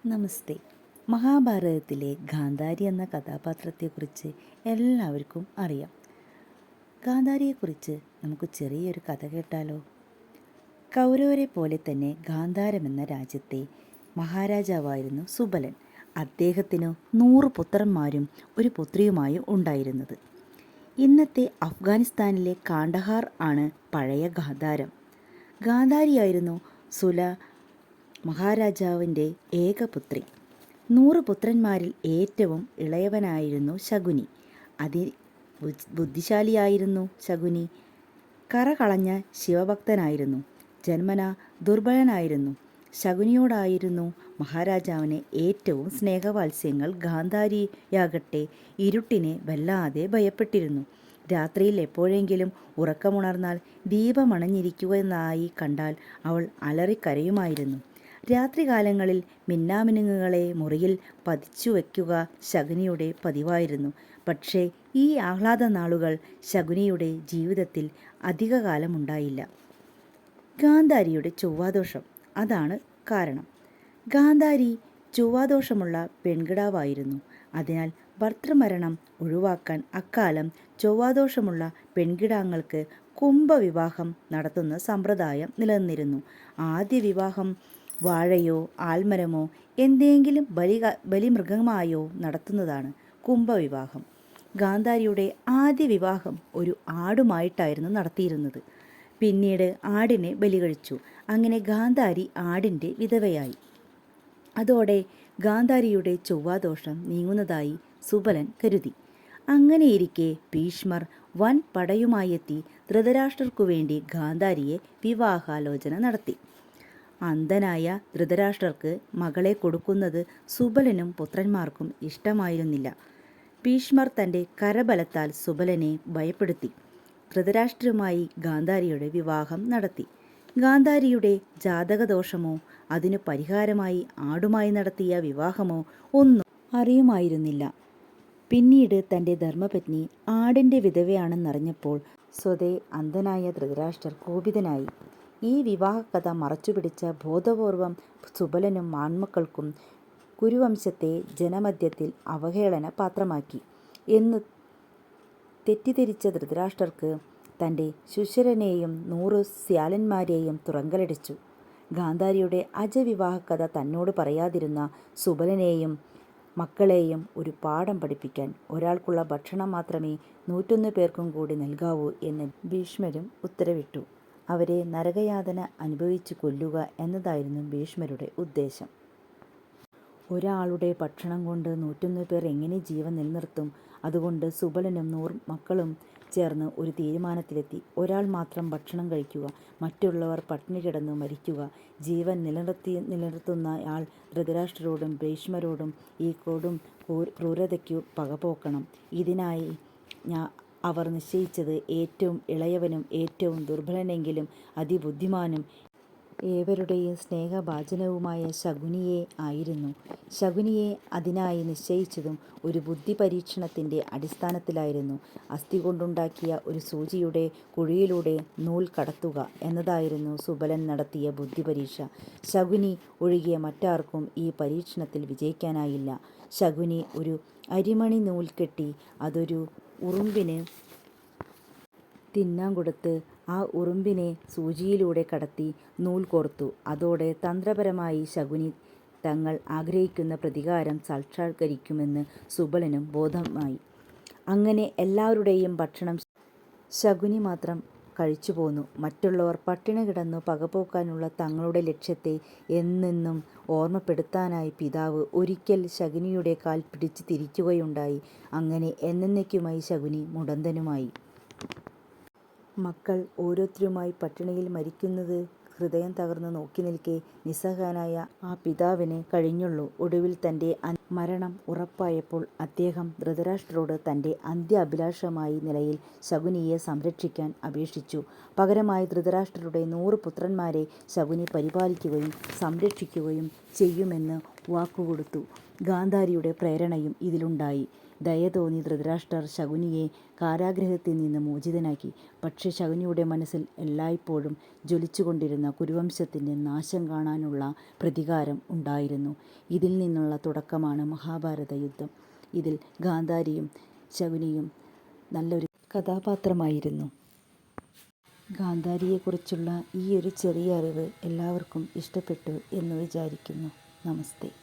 നമസ്തേ. മഹാഭാരതത്തിലെ ഗാന്ധാരി എന്ന കഥാപാത്രത്തെക്കുറിച്ച് എല്ലാവർക്കും അറിയാം. ഗാന്ധാരിയെക്കുറിച്ച് നമുക്ക് ചെറിയൊരു കഥ കേട്ടാലോ? കൗരവരെ പോലെ തന്നെ ഗാന്ധാരമെന്ന രാജ്യത്തെ മഹാരാജാവായിരുന്നു സുബലൻ. അദ്ദേഹത്തിന് 100 പുത്രന്മാരും ഒരു പുത്രിയുമായും ഉണ്ടായിരുന്നത്. ഇന്നത്തെ അഫ്ഗാനിസ്ഥാനിലെ കാണ്ഡഹാർ ആണ് പഴയ ഗാന്ധാരം. ഗാന്ധാരിയായിരുന്നു സുല മഹാരാജാവിൻ്റെ ഏകപുത്രി. 100 പുത്രന്മാരിൽ ഏറ്റവും ഇളയവനായിരുന്നു ശകുനി. ബുദ്ധിശാലിയായിരുന്നു ശകുനി. കറകളഞ്ഞ ശിവഭക്തനായിരുന്നു. ജന്മന ദുർബലനായിരുന്നു. ശകുനിയോടായിരുന്നു മഹാരാജാവിന് ഏറ്റവും സ്നേഹവാത്സ്യങ്ങൾ. ഗാന്ധാരിയാകട്ടെ ഇരുട്ടിനെ വല്ലാതെ ഭയപ്പെട്ടിരുന്നു. രാത്രിയിൽ എപ്പോഴെങ്കിലും ഉറക്കമുണർന്നാൽ ദീപമണഞ്ഞിരിക്കുന്നതായി കണ്ടാൽ അവൾ അലറിക്കരയുമായിരുന്നു. രാത്രികാലങ്ങളിൽ മിന്നാമിനുങ്ങുകളെ മുറിയിൽ പതിച്ചു വയ്ക്കുക ശകുനിയുടെ പതിവായിരുന്നു. പക്ഷേ ഈ ആഹ്ലാദ നാളുകൾ ശകുനിയുടെ ജീവിതത്തിൽ അധികകാലമുണ്ടായില്ല. ഗാന്ധാരിയുടെ ചൊവ്വാദോഷം അതാണ് കാരണം. ഗാന്ധാരി ചൊവ്വാദോഷമുള്ള പെൺകിടാവായിരുന്നു. അതിനാൽ ഭർതൃമരണം ഒഴിവാക്കാൻ അക്കാലം ചൊവ്വാദോഷമുള്ള പെൺകിടാങ്ങൾക്ക് കുംഭവിവാഹം നടത്തുന്ന സമ്പ്രദായം നിലനിന്നിരുന്നു. ആദ്യ വിവാഹം വാഴയോ ആൽമരമോ എന്തെങ്കിലും ബലിമൃഗമായോ നടത്തുന്നതാണ് കുംഭവിവാഹം. ഗാന്ധാരിയുടെ ആദ്യ വിവാഹം ഒരു ആടുമായിട്ടായിരുന്നു നടത്തിയിരുന്നത്. പിന്നീട് ആടിനെ ബലി കഴിച്ചു. അങ്ങനെ ഗാന്ധാരി ആടിൻ്റെ വിധവയായി. അതോടെ ഗാന്ധാരിയുടെ ചൊവ്വാദോഷം നീങ്ങുന്നതായി സുബലൻ കരുതി. അങ്ങനെയിരിക്കെ ഭീഷ്മർ വൻ പടയുമായെത്തി ധൃതരാഷ്ട്രർക്കു വേണ്ടി ഗാന്ധാരിയെ വിവാഹാലോചന നടത്തി. അന്ധനായ ധൃതരാഷ്ട്രർക്ക് മകളെ കൊടുക്കുന്നത് സുബലനും പുത്രന്മാർക്കും ഇഷ്ടമായിരുന്നില്ല. ഭീഷ്മർ തൻ്റെ കരബലത്താൽ സുബലനെ ഭയപ്പെടുത്തി. ധൃതരാഷ്ട്രരുമായി ഗാന്ധാരിയുടെ വിവാഹം നടത്തി. ഗാന്ധാരിയുടെ ജാതകദോഷമോ അതിനു പരിഹാരമായി ആടുമായി നടത്തിയ വിവാഹമോ ഒന്നും അറിയുമായിരുന്നില്ല. പിന്നീട് തൻ്റെ ധർമ്മപത്നി ആടിൻ്റെ വിധവയാണെന്നറിഞ്ഞപ്പോൾ സ്വതേ അന്ധനായ ധൃതരാഷ്ട്രർ കോപിതനായി. ഈ വിവാഹകഥ മറച്ചുപിടിച്ച ബോധപൂർവം സുബലനും ആൺമക്കൾക്കും കുരുവംശത്തെ ജനമധ്യത്തിൽ അവഹേളന പാത്രമാക്കി എന്ന് തെറ്റിദ്ധരിച്ച ധൃതരാഷ്ട്രർക്ക് തൻ്റെ ശുശ്വരനെയും 100 സ്യാലന്മാരെയും തുറങ്കലടിച്ചു. ഗാന്ധാരിയുടെ അജവിവാഹകഥ തന്നോട് പറയാതിരുന്ന സുബലനെയും മക്കളെയും ഒരു പാഠം പഠിപ്പിക്കാൻ ഒരാൾക്കുള്ള ഭക്ഷണം മാത്രമേ 101 പേർക്കും കൂടി നൽകാവൂ എന്ന് ഭീഷ്മരും ഉത്തരവിട്ടു. അവരെ നരകയാതന അനുഭവിച്ച് കൊല്ലുക എന്നതായിരുന്നു ഭീഷ്മരുടെ ഉദ്ദേശം. ഒരാളുടെ ഭക്ഷണം കൊണ്ട് 101 പേർ എങ്ങനെ ജീവൻ നിലനിർത്തും? അതുകൊണ്ട് സുബലനും 100 മക്കളും ചേർന്ന് ഒരു തീരുമാനത്തിലെത്തി. ഒരാൾ മാത്രം ഭക്ഷണം കഴിക്കുക, മറ്റുള്ളവർ പട്ടിണി കിടന്നു മരിക്കുക. ജീവൻ നിലനിർത്തുന്നയാൾ ധൃതരാഷ്ട്രരോടും ഭീഷ്മരോടും ഈ കൊടും ക്രൂരതയ്ക്കു പകപോക്കണം. ഇതിനായി അവർ നിശ്ചയിച്ചത് ഏറ്റവും ഇളയവനും ഏറ്റവും ദുർബലനെങ്കിലും അതിബുദ്ധിമാനും ഏവരുടെയും സ്നേഹഭാജനവുമായ ശകുനിയെ ആയിരുന്നു. ശകുനിയെ അതിനായി നിശ്ചയിച്ചതും ഒരു ബുദ്ധി പരീക്ഷണത്തിൻ്റെ അടിസ്ഥാനത്തിലായിരുന്നു. അസ്ഥി കൊണ്ടുണ്ടാക്കിയ ഒരു സൂചിയുടെ കുഴിയിലൂടെ നൂൽ കടത്തുക എന്നതായിരുന്നു സുബലൻ നടത്തിയ ബുദ്ധിപരീക്ഷ. ശകുനി ഒഴികെ മറ്റാർക്കും ഈ പരീക്ഷണത്തിൽ വിജയിക്കാനായില്ല. ശകുനി ഒരു അരിമണി നൂൽ കെട്ടി അതൊരു ഉറുമ്പിന് തിന്നാൻ കൊടുത്ത് ആ ഉറുമ്പിനെ സൂചിയിലൂടെ കടത്തി നൂൽ കോർത്തു. അതോടെ തന്ത്രപരമായി ശകുനി തങ്ങൾ ആഗ്രഹിക്കുന്ന പ്രതികാരം സാക്ഷാത്കരിക്കുമെന്ന് സുബലനും ബോധമായി. അങ്ങനെ എല്ലാവരുടെയും ഭക്ഷണം ശകുനി മാത്രം കഴിച്ചു പോന്നു. മറ്റുള്ളവർ പട്ടിണി കിടന്നു പകപോക്കാനുള്ള തങ്ങളുടെ ലക്ഷ്യത്തെ എന്നെന്നും ഓർമ്മപ്പെടുത്താനായി പിതാവ് ഒരിക്കൽ ശകുനിയുടെ കാൽ പിടിച്ച് തിരിക്കുകയുണ്ടായി. അങ്ങനെ എന്നേക്കുമായി ശകുനി മുടന്തനുമായി. മക്കൾ ഓരോരുത്തരുമായി പട്ടിണിയിൽ മരിക്കുന്നത് ഹൃദയം തകർന്ന് നോക്കി നിൽക്കെ നിസ്സഹായനായ ആ പിതാവിന് കഴിഞ്ഞുള്ളൂ. ഒടുവിൽ തൻ്റെ മരണം ഉറപ്പായപ്പോൾ അദ്ദേഹം ധൃതരാഷ്ട്രരോട് തൻ്റെ അന്ത്യ അഭിലാഷമായ നിലയിൽ ശകുനിയെ സംരക്ഷിക്കാൻ അപേക്ഷിച്ചു. പകരമായി ധൃതരാഷ്ട്രരുടെ 100 പുത്രന്മാരെ ശകുനി പരിപാലിക്കുകയും സംരക്ഷിക്കുകയും ചെയ്യുമെന്ന് വാക്കുകൊടുത്തു. ഗാന്ധാരിയുടെ പ്രേരണയും ഇതിലുണ്ടായി. ദയ തോന്നി ധൃതരാഷ്ട്രർ ശകുനിയെ കാരാഗൃഹത്തിൽ നിന്ന് മോചിതനാക്കി. പക്ഷേ ശകുനിയുടെ മനസ്സിൽ എല്ലായ്പ്പോഴും ജ്വലിച്ചുകൊണ്ടിരുന്ന കുരുവംശത്തിൻ്റെ നാശം കാണാനുള്ള പ്രതികാരം ഉണ്ടായിരുന്നു. ഇതിൽ നിന്നുള്ള തുടക്കമാണ് മഹാഭാരത യുദ്ധം. ഇതിൽ ഗാന്ധാരിയും ശകുനിയും നല്ലൊരു കഥാപാത്രമായിരുന്നു. ഗാന്ധാരിയെക്കുറിച്ചുള്ള ഈ ഒരു ചെറിയ അറിവ് എല്ലാവർക്കും ഇഷ്ടപ്പെട്ടു എന്ന് വിചാരിക്കുന്നു. നമസ്തേ.